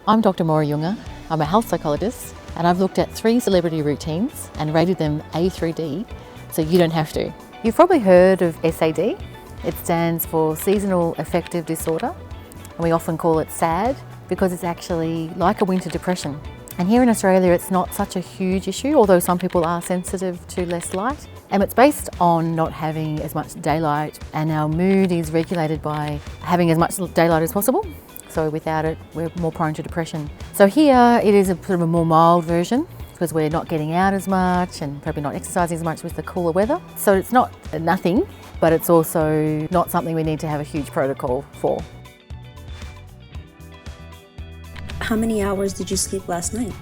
I'm Dr Moira. I'm a health psychologist and I've looked at 3 celebrity routines and rated them A through D so you don't have to. You've probably heard of SAD. It stands for Seasonal Affective Disorder, and we often call it SAD because it's actually like a winter depression. And here in Australia it's not such a huge issue, although some people are sensitive to less light. And it's based on not having as much daylight, and our mood is regulated by having as much daylight as possible. So without it, we're more prone to depression. So here it is a sort of a more mild version because we're not getting out as much and probably not exercising as much with the cooler weather. So it's not nothing, but it's also not something we need to have a huge protocol for. How many hours did you sleep last night?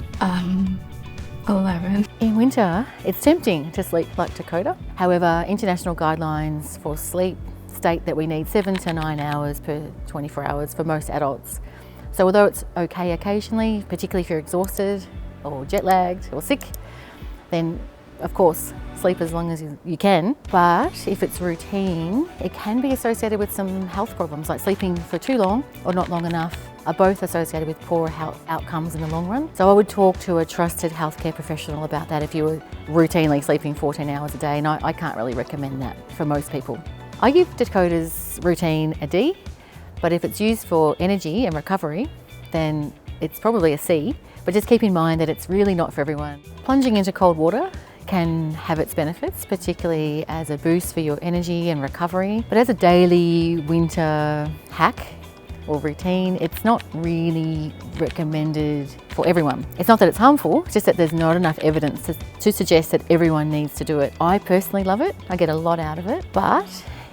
11. In winter, it's tempting to sleep like Dakota. However, international guidelines for sleep state that we need 7 to 9 hours per 24 hours for most adults. So although it's okay occasionally, particularly if you're exhausted or jet lagged or sick, then of course sleep as long as you can. But if it's routine, it can be associated with some health problems, like sleeping for too long or not long enough are both associated with poor health outcomes in the long run. So I would talk to a trusted healthcare professional about that if you were routinely sleeping 14 hours a day, and I can't really recommend that for most people. I give Dakota's routine a D, but if it's used for energy and recovery, then it's probably a C, but just keep in mind that it's really not for everyone. Plunging into cold water can have its benefits, particularly as a boost for your energy and recovery, but as a daily winter hack or routine, it's not really recommended for everyone. It's not that it's harmful, it's just that there's not enough evidence to suggest that everyone needs to do it. I personally love it, I get a lot out of it, but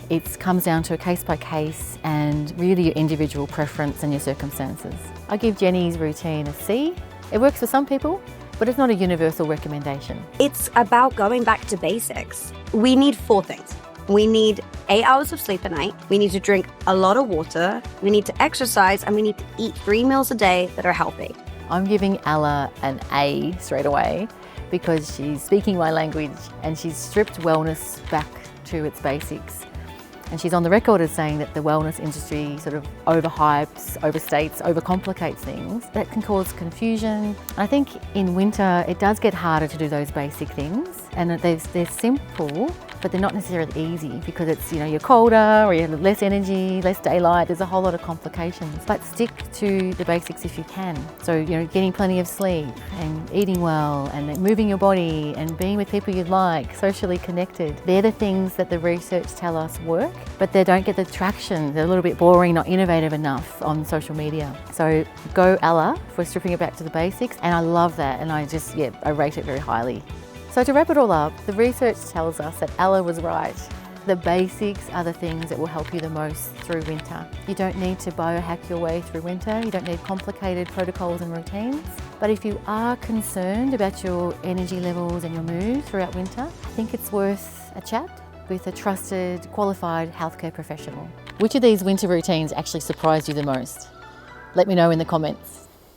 it comes down to a case by case and really your individual preference and your circumstances. I give Jennie's routine a C. It works for some people, but it's not a universal recommendation. It's about going back to basics. We need 4 things. We need 8 hours of sleep a night. We need to drink a lot of water. We need to exercise, and we need to eat 3 meals a day that are healthy. I'm giving Ella an A straight away because she's speaking my language and she's stripped wellness back to its basics. And she's on the record as saying that the wellness industry sort of overhypes, overstates, overcomplicates things. That can cause confusion. And I think in winter, it does get harder to do those basic things. And they're simple, but they're not necessarily easy because it's, you're colder or you have less energy, less daylight. There's a whole lot of complications. But stick to the basics if you can. So, getting plenty of sleep and eating well and moving your body and being with people you like, socially connected. They're the things that the research tell us work, but they don't get the traction. They're a little bit boring, not innovative enough on social media. So go Ella for stripping it back to the basics, and I love that, and I rate it very highly. So to wrap it all up, the research tells us that Ella was right. The basics are the things that will help you the most through winter. You don't need to biohack your way through winter. You don't need complicated protocols and routines. But if you are concerned about your energy levels and your mood throughout winter, I think it's worth a chat with a trusted, qualified healthcare professional. Which of these winter routines actually surprised you the most? Let me know in the comments.